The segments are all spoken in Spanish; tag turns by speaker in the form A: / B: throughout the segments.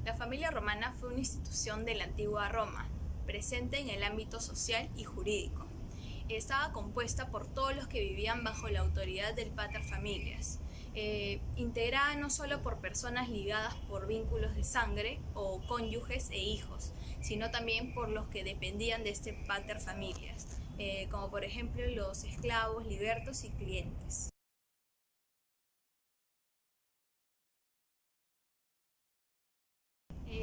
A: La familia romana fue una institución de la antigua Roma, presente en el ámbito social y jurídico. Estaba compuesta por todos los que vivían bajo la autoridad del pater familias, integrada no solo por personas ligadas por vínculos de sangre o cónyuges e hijos, sino también por los que dependían de este pater familias, como por ejemplo los esclavos, libertos y clientes.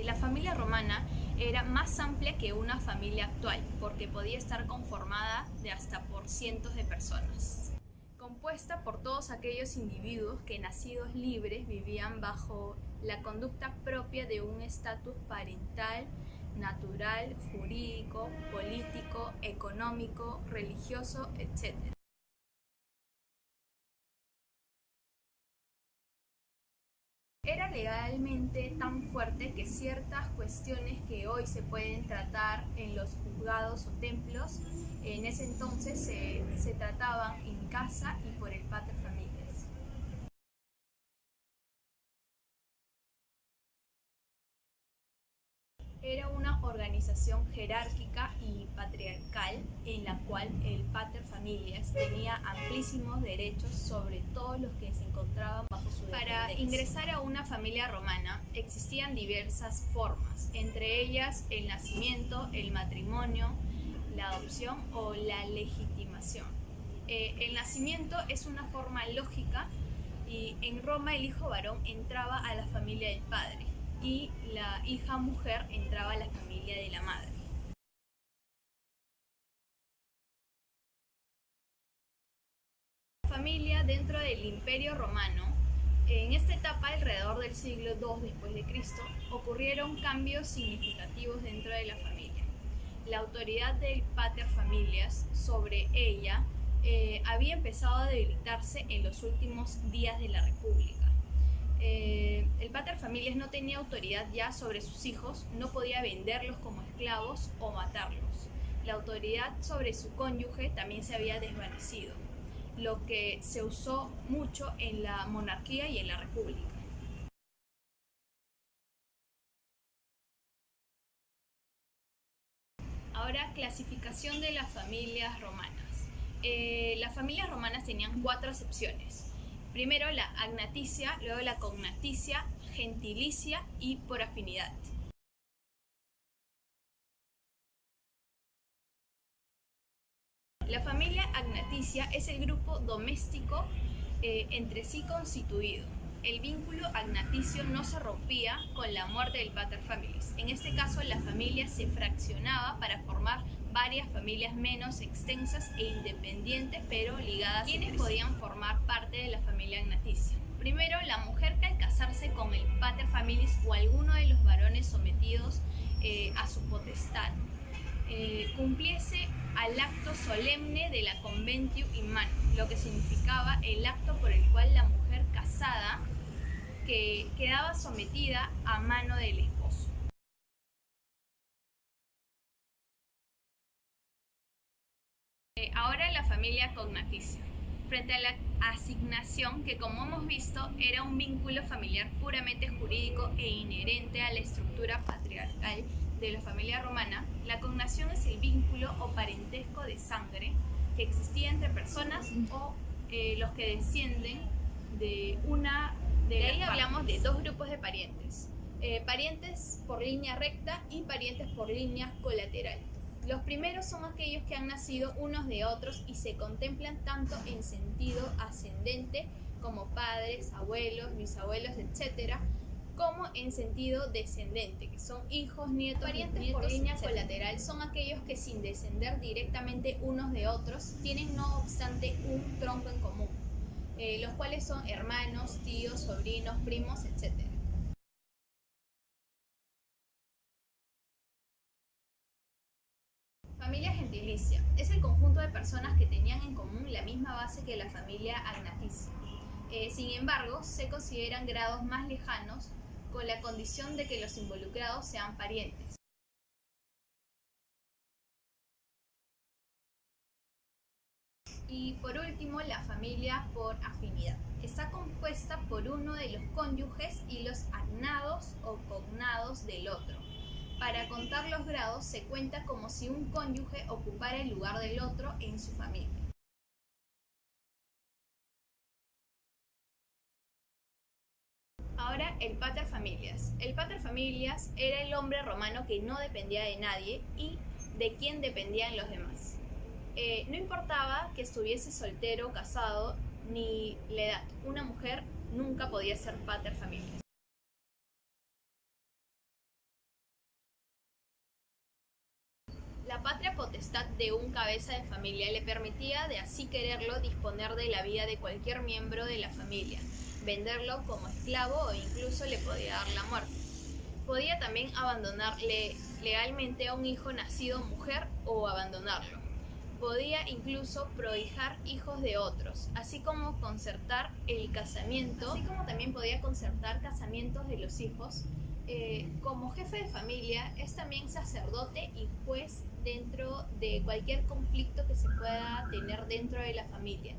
A: La familia romana era más amplia que una familia actual, porque podía estar conformada de hasta por cientos de personas. Compuesta por todos aquellos individuos que, nacidos libres, vivían bajo la conducta propia de un estatus parental, natural, jurídico, político, económico, religioso, etc. Era legalmente tan fuerte que ciertas cuestiones que hoy se pueden tratar en los juzgados o templos, en ese entonces se trataban en casa y por el pater familias. Era una organización jerárquica y patriarcal en la cual el pater familias tenía amplísimos derechos sobre todos los que se encontraban bajo su dependencia. Para ingresar a una familia romana existían diversas formas, entre ellas el nacimiento, el matrimonio, la adopción o la legitimación. El nacimiento es una forma lógica y en Roma el hijo varón entraba a la familia del padre y la hija mujer entraba a la familia de la madre. La familia dentro del Imperio Romano, en esta etapa alrededor del siglo II después de Cristo, ocurrieron cambios significativos dentro de la familia. La autoridad del pater familias sobre ella había empezado a debilitarse en los últimos días de la República. El pater familias no tenía autoridad ya sobre sus hijos, no podía venderlos como esclavos o matarlos. La autoridad sobre su cónyuge también se había desvanecido, lo que se usó mucho en la monarquía y en la república. Ahora, clasificación de las familias romanas. Las familias romanas tenían 4 acepciones. Primero la agnaticia, luego la cognaticia, gentilicia y por afinidad. La familia agnaticia es el grupo doméstico entre sí constituido. El vínculo agnaticio no se rompía con la muerte del pater familias. En este caso, la familia se fraccionaba para formar varias familias menos extensas e independientes, pero ligadas. ¿Quiénes podían formar parte de la familia agnaticia? Primero, la mujer que al casarse con el pater familias o alguno de los varones sometidos a su potestad, cumpliese al acto solemne de la conventio in mano, lo que significaba el acto por el cual la mujer casada que quedaba sometida a mano del esposo. Ahora la familia cognaticia. Frente a la asignación, que como hemos visto era un vínculo familiar puramente jurídico e inherente a la estructura patriarcal de la familia romana, la cognación es el vínculo o parentesco de sangre que existía entre personas o los que descienden de una de ahí hablamos de 2 grupos de parientes, parientes por línea recta y parientes por línea colateral. Los primeros son aquellos que han nacido unos de otros y se contemplan tanto en sentido ascendente como padres, abuelos, bisabuelos, etc., como en sentido descendente, que son hijos, nietos, parientes por línea colateral son aquellos que sin descender directamente unos de otros tienen no obstante un tronco en común, los cuales son hermanos, tíos, sobrinos, primos, etc. Familia gentilicia es el conjunto de personas que tenían en común la misma base que la familia agnaticia. Sin embargo, se consideran grados más lejanos con la condición de que los involucrados sean parientes. Y por último, la familia por afinidad. Está compuesta por uno de los cónyuges y los agnados o cognados del otro. Para contar los grados se cuenta como si un cónyuge ocupara el lugar del otro en su familia. Ahora, el paterfamilias. El paterfamilias era el hombre romano que no dependía de nadie y de quien dependían los demás. No importaba que estuviese soltero, casado, ni la edad. Una mujer nunca podía ser paterfamilias. La patria potestad de un cabeza de familia le permitía, de así quererlo, disponer de la vida de cualquier miembro de la familia, venderlo como esclavo o incluso le podía dar la muerte. Podía también abandonarle legalmente a un hijo nacido mujer o abandonarlo. Podía incluso prohijar hijos de otros, así como concertar el casamiento, así como también podía concertar casamientos de los hijos. Como jefe de familia es también sacerdote y juez dentro de cualquier conflicto que se pueda tener dentro de la familia,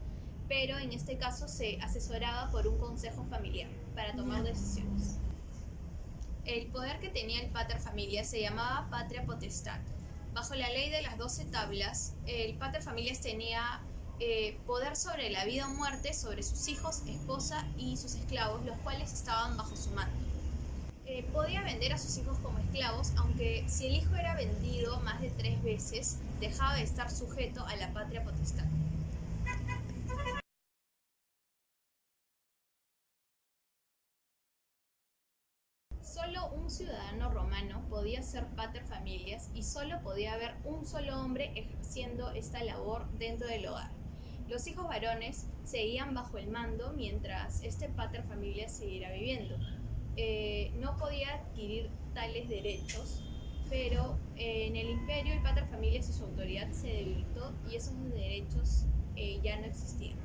A: pero en este caso se asesoraba por un consejo familiar para tomar decisiones. El poder que tenía el paterfamilias se llamaba patria potestad. Bajo la ley de las 12 tablas, el paterfamilias tenía poder sobre la vida o muerte, sobre sus hijos, esposa y sus esclavos, los cuales estaban bajo su mando. Podía vender a sus hijos como esclavos, aunque si el hijo era vendido más de 3 veces, dejaba de estar sujeto a la patria potestad. Solo un ciudadano romano podía ser paterfamilias y solo podía haber un solo hombre ejerciendo esta labor dentro del hogar. Los hijos varones seguían bajo el mando mientras este paterfamilias siguiera viviendo. No podía adquirir tales derechos, pero en el imperio el paterfamilias y su autoridad se debilitó y esos derechos ya no existían.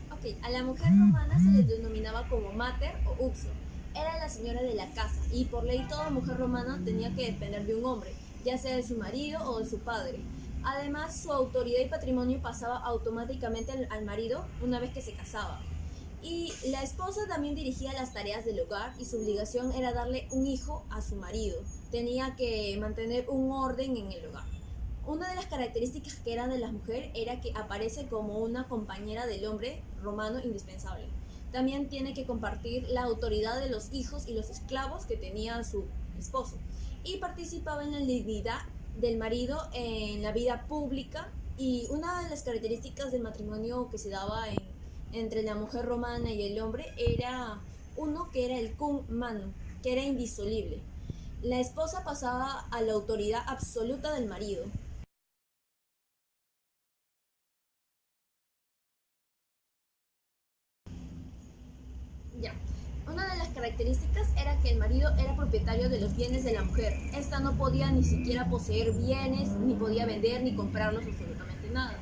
B: Ok, a la mujer romana se le denominaba como mater o uxo. Era la señora de la casa y por ley toda mujer romana tenía que depender de un hombre, ya sea de su marido o de su padre. Además, su autoridad y patrimonio pasaba automáticamente al marido una vez que se casaba. Y la esposa también dirigía las tareas del hogar y su obligación era darle un hijo a su marido. Tenía que mantener un orden en el hogar. Una de las características que eran de la mujer era que aparece como una compañera del hombre romano indispensable. También tiene que compartir la autoridad de los hijos y los esclavos que tenía su esposo. Y participaba en la dignidad del marido en la vida pública. Y una de las características del matrimonio que se daba entre la mujer romana y el hombre era uno que era el cum manu, que era indisoluble. La esposa pasaba a la autoridad absoluta del marido. Ya. Una de las características era que el marido era propietario de los bienes de la mujer. Esta no podía ni siquiera poseer bienes, ni podía vender, ni comprarlos, absolutamente nada.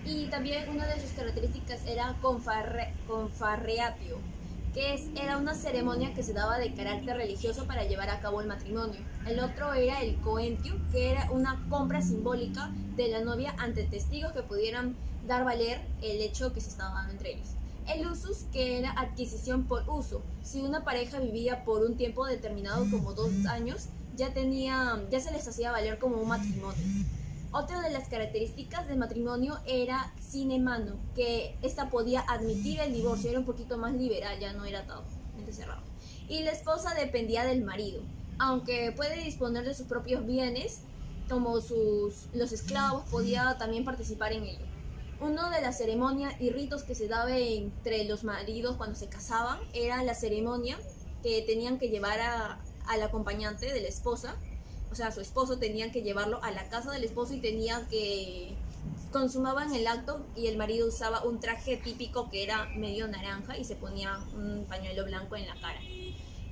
B: Y también una de sus características era confarreatio, era una ceremonia que se daba de carácter religioso para llevar a cabo el matrimonio. El otro era el coentio, que era una compra simbólica de la novia ante testigos que pudieran dar valer el hecho que se estaba dando entre ellos. El usus, que era adquisición por uso. Si una pareja vivía por un tiempo determinado como 2 años, ya se les hacía valer como un matrimonio. Otra de las características del matrimonio era sine mano, que esta podía admitir el divorcio, era un poquito más liberal, ya no era totalmente cerrado. Y la esposa dependía del marido, aunque puede disponer de sus propios bienes, como los esclavos, podía también participar en ello. Una de las ceremonias y ritos que se daba entre los maridos cuando se casaban era la ceremonia que tenían que llevar al acompañante de la esposa, o sea, su esposo, tenían que llevarlo a la casa del esposo y tenían que consumaban el acto y el marido usaba un traje típico que era medio naranja y se ponía un pañuelo blanco en la cara.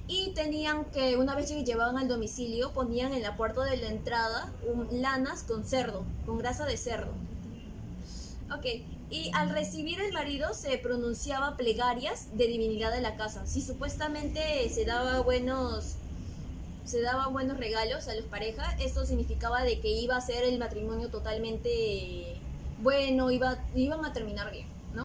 B: Y tenían que, una vez que llevaban al domicilio, ponían en la puerta de la entrada lanas con cerdo, con grasa de cerdo. Ok, y al recibir el marido se pronunciaba plegarias de divinidad de la casa. Si supuestamente se daba buenos regalos a las parejas, esto significaba de que iba a ser el matrimonio totalmente bueno, iban a terminar bien, ¿no?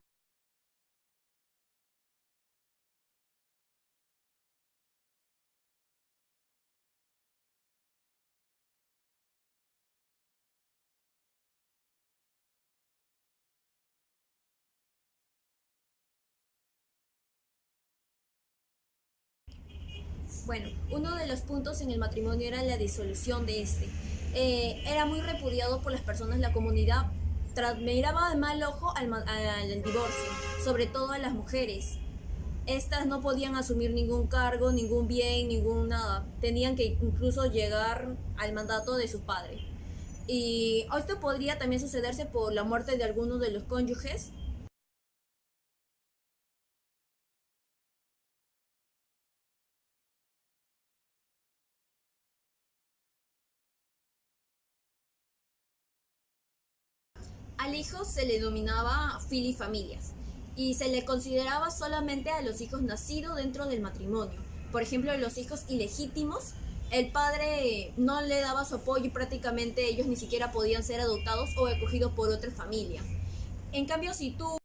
B: Bueno, uno de los puntos en el matrimonio era la disolución de este. Era muy repudiado por las personas, la comunidad miraba de mal ojo al divorcio, sobre todo a las mujeres. Estas no podían asumir ningún cargo, ningún bien, ningún nada. Tenían que incluso llegar al mandato de su padre. Y esto podría también sucederse por la muerte de algunos de los cónyuges. Al hijo se le denominaba filifamilias y se le consideraba solamente a los hijos nacidos dentro del matrimonio. Por ejemplo, los hijos ilegítimos, el padre no le daba su apoyo y prácticamente ellos ni siquiera podían ser adoptados o acogidos por otra familia. En cambio, si tú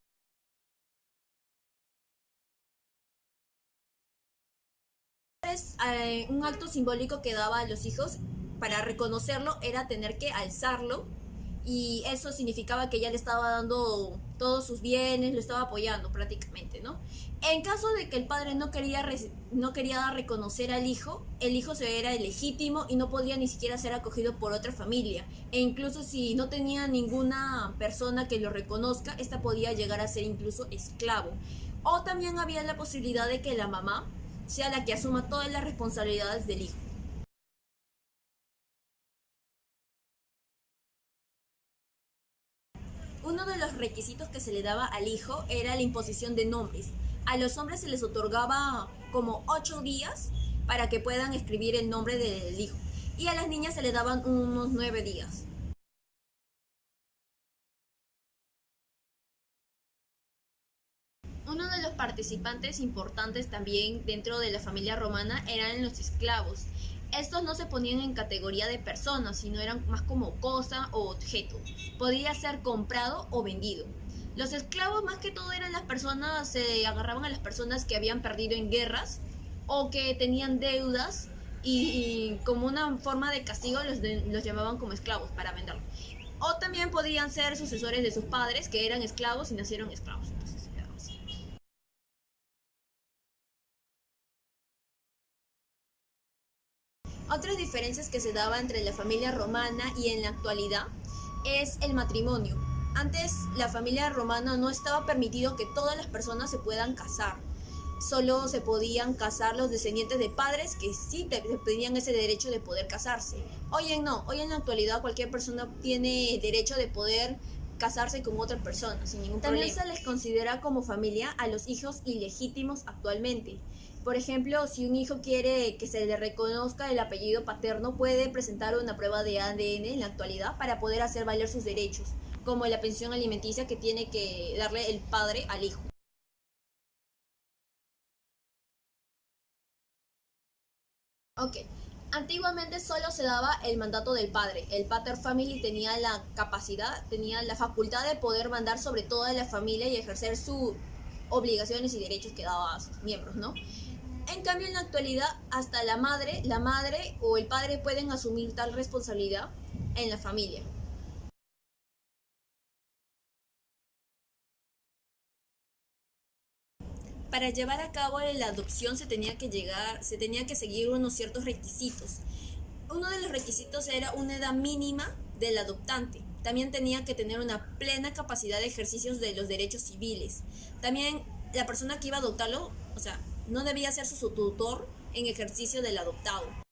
B: un acto simbólico que daba a los hijos para reconocerlo era tener que alzarlo, y eso significaba que ya le estaba dando todos sus bienes, lo estaba apoyando prácticamente, ¿no? En caso de que el padre no quería reconocer al hijo, el hijo se era ilegítimo y no podía ni siquiera ser acogido por otra familia, e incluso si no tenía ninguna persona que lo reconozca, esta podía llegar a ser incluso esclavo. O también había la posibilidad de que la mamá sea la que asuma todas las responsabilidades del hijo. Uno de los requisitos que se le daba al hijo era la imposición de nombres. A los hombres se les otorgaba como 8 días para que puedan escribir el nombre del hijo, y a las niñas se les daban unos 9 días. Uno de los participantes importantes también dentro de la familia romana eran los esclavos. Estos no se ponían en categoría de personas, sino eran más como cosa o objeto. Podía ser comprado o vendido. Los esclavos más que todo eran las personas, se agarraban a las personas que habían perdido en guerras o que tenían deudas, y como una forma de castigo los llamaban como esclavos para venderlos. O también podían ser sucesores de sus padres que eran esclavos y nacieron esclavos. Entonces, otras diferencias que se daba entre la familia romana y en la actualidad es el matrimonio. Antes la familia romana no estaba permitido que todas las personas se puedan casar. Solo se podían casar los descendientes de padres que sí tenían ese derecho de poder casarse. Hoy en la actualidad cualquier persona tiene derecho de poder casarse con otra persona sin ningún problema. También se les considera como familia a los hijos ilegítimos actualmente. Por ejemplo, si un hijo quiere que se le reconozca el apellido paterno, puede presentar una prueba de ADN en la actualidad para poder hacer valer sus derechos, como la pensión alimenticia que tiene que darle el padre al hijo. Ok, antiguamente solo se daba el mandato del padre. El pater family tenía la capacidad, tenía la facultad de poder mandar sobre toda la familia y ejercer sus obligaciones y derechos que daba a sus miembros, ¿no? En cambio, en la actualidad, hasta la madre o el padre pueden asumir tal responsabilidad en la familia. Para llevar a cabo la adopción se tenía que seguir unos ciertos requisitos. Uno de los requisitos era una edad mínima del adoptante. También tenía que tener una plena capacidad de ejercicios de los derechos civiles. También la persona que iba a adoptarlo, o sea, no debía ser su tutor en ejercicio del adoptado.